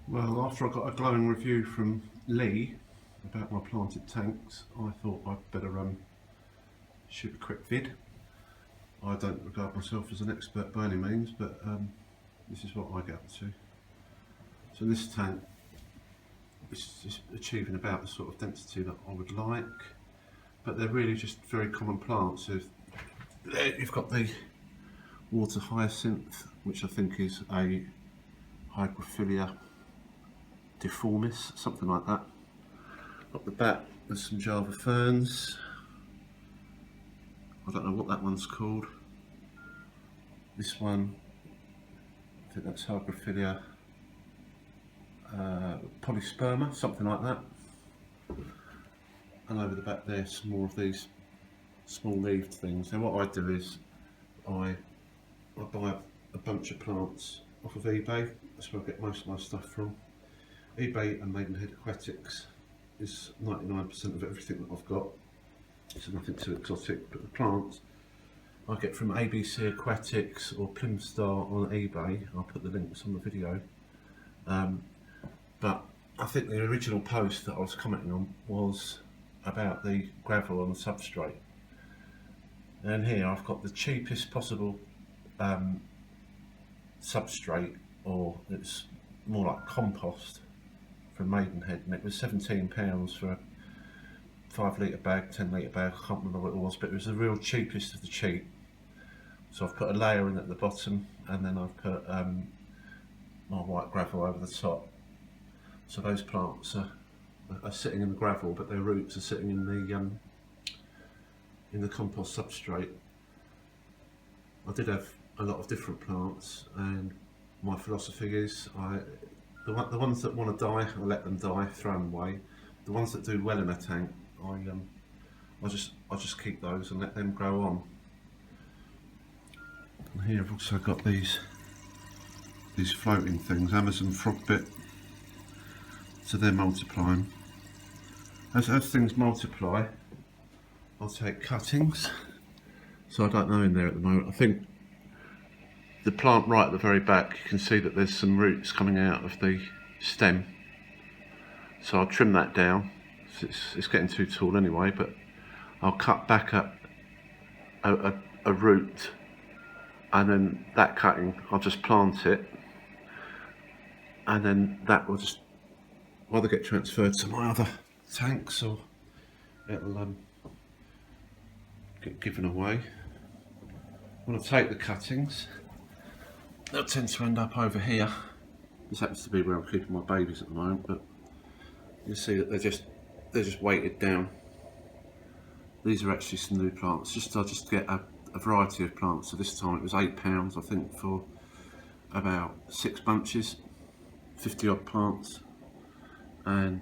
Well, after I got a glowing review from Lee about my planted tanks, I thought I'd better shoot a quick vid. I don't regard myself as an expert by any means, but this is what I get up to. So this tank is achieving about the sort of density that I would like, but they're really just very common plants. You've got the water hyacinth, which I think is a Hygrophila deformis, something like that. Up the back there's some Java ferns. I don't know what that one's called. This one, I think that's Hygrophila polysperma, something like that. And over the back there's some more of these small leaved things. Now what I do is I buy a bunch of plants off of eBay. That's where I get most of my stuff from. eBay and Maidenhead Aquatics is 99% of everything that I've got. It's nothing too exotic, but the plants I get from ABC Aquatics or Plimstar on eBay. I'll put the links on the video. But I think the original post that I was commenting on was about the gravel on the substrate. And here I've got the cheapest possible substrate, or it's more like compost, from Maidenhead, and it was £17 for a 5 litre bag, 10 litre bag, I can't remember what it was, but it was the real cheapest of the cheap. So I've put a layer in at the bottom, and then I've put my white gravel over the top. So those plants are sitting in the gravel, but their roots are sitting in the compost substrate. I did have a lot of different plants, and my philosophy is the ones that want to die, I let them die, throw them away. The ones that do well in a tank, I just keep those and let them grow on. And here I've also got these floating things, Amazon frogbit. So they're multiplying. As things multiply, I'll take cuttings. So I don't know in there at the moment. I think the plant right at the very back, you can see that there's some roots coming out of the stem. So I'll trim that down. It's getting too tall anyway, but I'll cut back a root, and then that cutting I'll just plant it, and then that will just either get transferred to my other tanks or it'll get given away. When I take the cuttings, they'll tend to end up over here. This happens to be where I'm keeping my babies at the moment, but you see that they're just weighted down. These are actually some new plants. I just get a variety of plants. So this time it was £8, I think, for about 6 bunches, 50 odd plants. And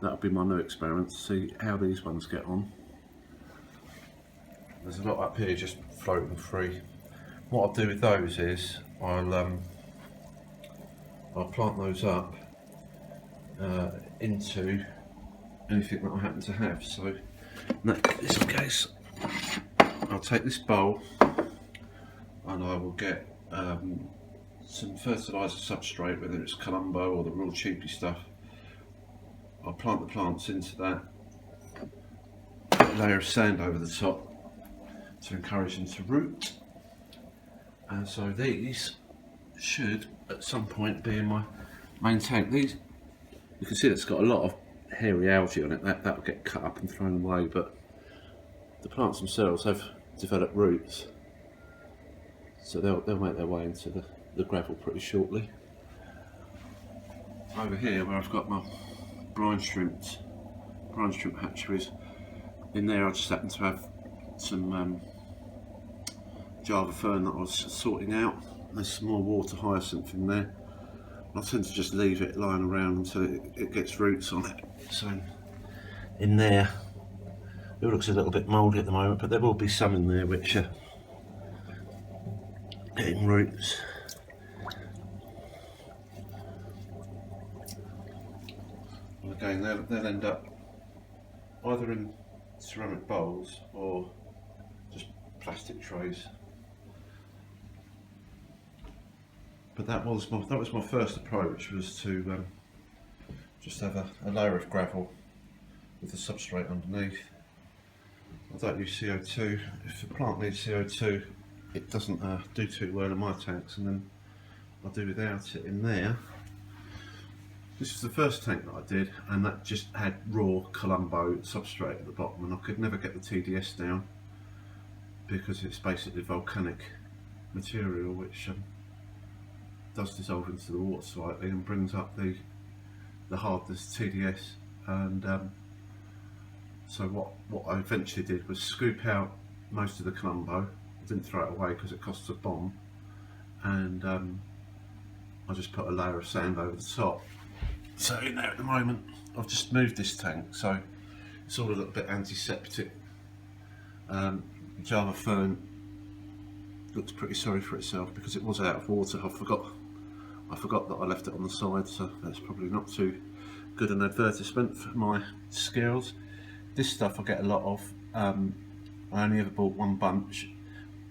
that'll be my new experiment, to see how these ones get on. There's a lot up here just floating free. What I'll do with those is I'll plant those up into anything that I happen to have. So in this case, I'll take this bowl and I will get some fertiliser substrate, whether it's Columbo or the real cheapy stuff. I'll plant the plants into that, put a layer of sand over the top to encourage them to root, and so these should at some point be in my main tank. These, you can see it's got a lot of hairy algae on it, that'll get cut up and thrown away, but the plants themselves have developed roots, so they'll make their way into the gravel pretty shortly. Over here where I've got my brine shrimp hatcheries, in there I just happen to have some Java fern that I was sorting out. There's some more water hyacinth in there. I tend to just leave it lying around until it gets roots on it. So in there, it looks a little bit mouldy at the moment, but there will be some in there which are getting roots. And again, they'll end up either in ceramic bowls or just plastic trays. But that was my first approach, was to just have a layer of gravel with the substrate underneath. I don't use CO2. If the plant needs CO2, it doesn't do too well in my tanks, and then I do without it in there. This is the first tank that I did, and that just had raw Colombo substrate at the bottom, and I could never get the TDS down because it's basically volcanic material which does dissolve into the water slightly and brings up the hardness TDS. And so what I eventually did was scoop out most of the Colombo. I didn't throw it away because it costs a bomb, and I just put a layer of sand over the top. So in there at the moment, I've just moved this tank, so it's all a little bit antiseptic. Java fern looks pretty sorry for itself because it was out of water. I forgot that I left it on the side, so that's probably not too good an advertisement for my skills. This stuff I get a lot of. I only ever bought one bunch,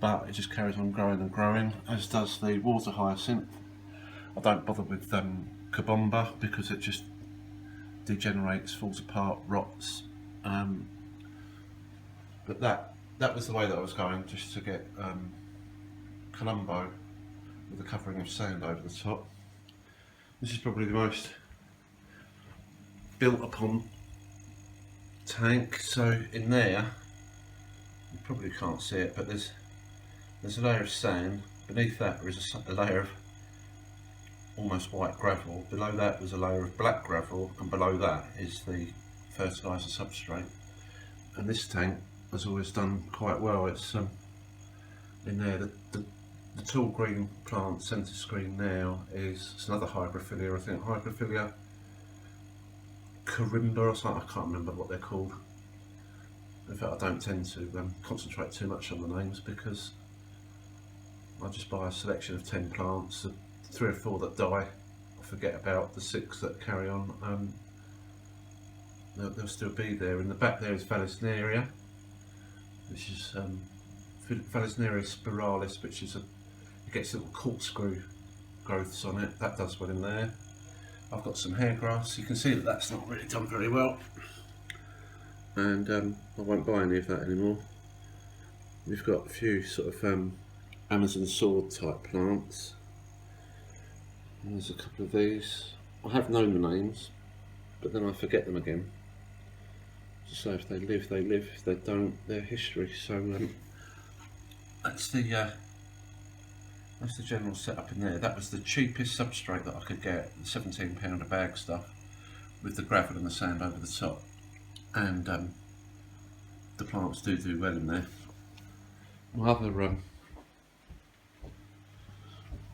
but it just carries on growing and growing, as does the water hyacinth. I don't bother with Kabomba because it just degenerates, falls apart, rots. But that was the way that I was going, just to get Colombo with a covering of sand over the top. This is probably the most built upon tank. So in there, you probably can't see it, but there's a layer of sand. Beneath that there is a layer of almost white gravel. Below that was a layer of black gravel, and below that is the fertiliser substrate. And this tank has always done quite well. It's in there. The tall green plant centre screen now it's another Hygrophila, I think, Hygrophila Corimba or something. I can't remember what they're called. In fact, I don't tend to concentrate too much on the names because I just buy a selection of 10 plants, 3 or 4 that die, I forget about the 6 that carry on. They'll still be there. In the back there is Vallisneria, which is Vallisneria spiralis, which is it gets little corkscrew growths on it. That does well in there. I've got some hairgrass. You can see that that's not really done very well, and I won't buy any of that anymore. We've got a few sort of Amazon sword type plants. And there's a couple of these. I have known the names, but then I forget them again. So if they live, they live. If they don't, they're history. So that's the general setup in there. That was the cheapest substrate that I could get, the £17 a bag stuff, with the gravel and the sand over the top. And the plants do well in there. My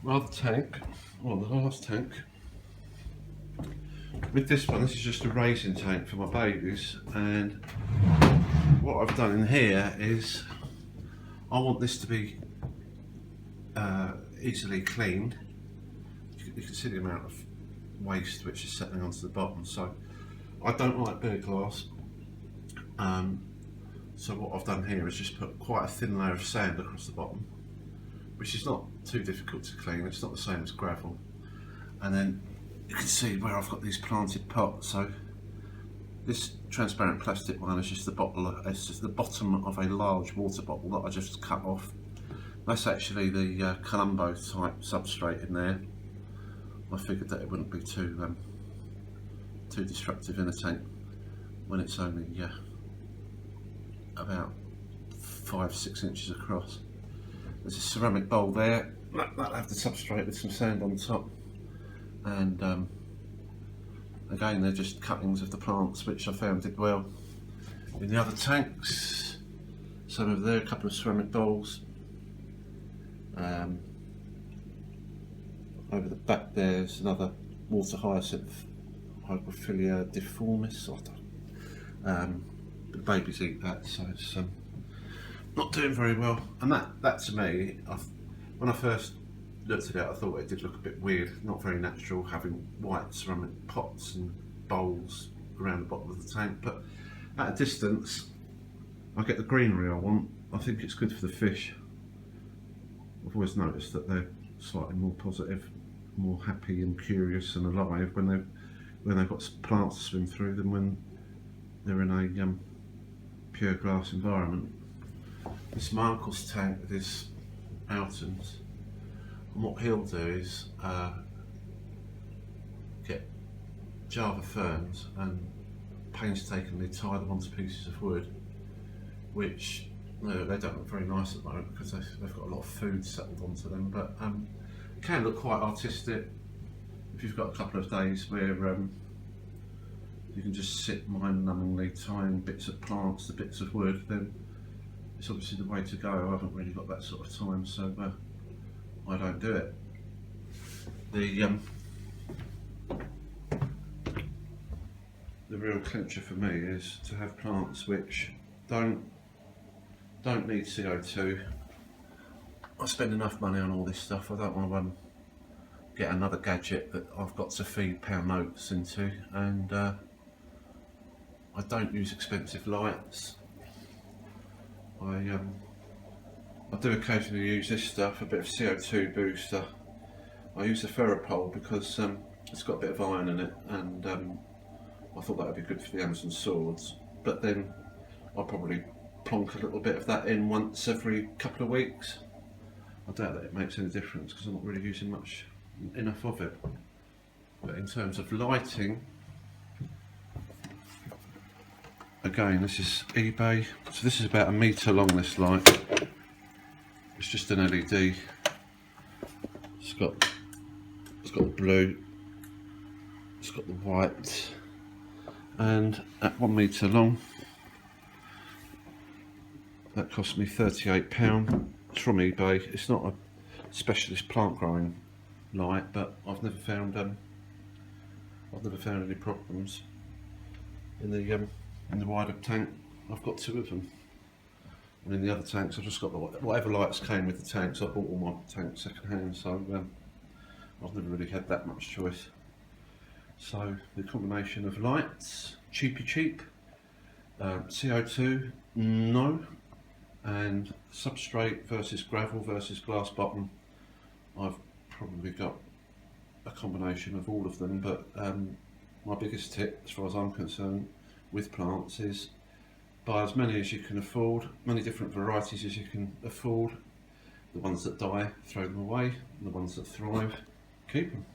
other tank, well, the last tank, with this one, this is just a raising tank for my babies, and what I've done in here is I want this to be easily cleaned. You can see the amount of waste which is settling onto the bottom, so I don't like beer glass. So what I've done here is just put quite a thin layer of sand across the bottom, which is not too difficult to clean. It's not the same as gravel. And then you can see where I've got these planted pots. So this transparent plastic one is just the bottle. It's just the bottom of a large water bottle that I just cut off. That's actually the Colombo type substrate in there. I figured that it wouldn't be too destructive in a tank when it's only about 5-6 inches across. There's a ceramic bowl there. That'll have the substrate with some sand on top, and again, they're just cuttings of the plants which I found did well in the other tanks. Some over there, a couple of ceramic bowls. Over the back there's another water hyacinth, Hygrophila deformis. The babies eat that, so it's not doing very well. And that to me, when I first looked at it, I thought it did look a bit weird, not very natural, having white ceramic pots and bowls around the bottom of the tank. But at a distance, I get the greenery I want. I think it's good for the fish. I've always noticed that they're slightly more positive more happy and curious and alive when they've got plants to swim through than when they're in a pure glass environment. This is my uncle's tank with his outings, and what he'll do is get Java ferns and painstakingly tie them onto pieces of wood, which they don't look very nice at the moment because they've got a lot of food settled onto them, but it can look quite artistic if you've got a couple of days where you can just sit mind-numbingly tying bits of plants to bits of wood. Then it's obviously the way to go. I haven't really got that sort of time, so I don't do it. The real clincher for me is to have plants which don't need CO2. I spend enough money on all this stuff. I don't want to get another gadget that I've got to feed pound notes into, and I don't use expensive lights. I do occasionally use this stuff, a bit of CO2 booster. I use the ferropole because it's got a bit of iron in it, and I thought that would be good for the Amazon swords. But then I'll probably plonk a little bit of that in once every couple of weeks. I doubt that it makes any difference because I'm not really using enough of it. But in terms of lighting, again, this is eBay. So this is about 1 metre long, this light. It's just an LED. It's got the blue, it's got the white, and at 1 metre long, that cost me £38. It's from eBay. It's not a specialist plant growing light, but I've never found any problems. In the wider tank, I've got 2 of them, and in the other tanks, I've just got whatever lights came with the tanks. I bought all my tanks second hand, so I've never really had that much choice. So the combination of lights, cheap, CO2, no, and substrate versus gravel versus glass bottom, I've probably got a combination of all of them, but my biggest tip, as far as I'm concerned, with plants is buy as many as you can afford, many different varieties as you can afford. The ones that die, throw them away, and the ones that thrive, keep them.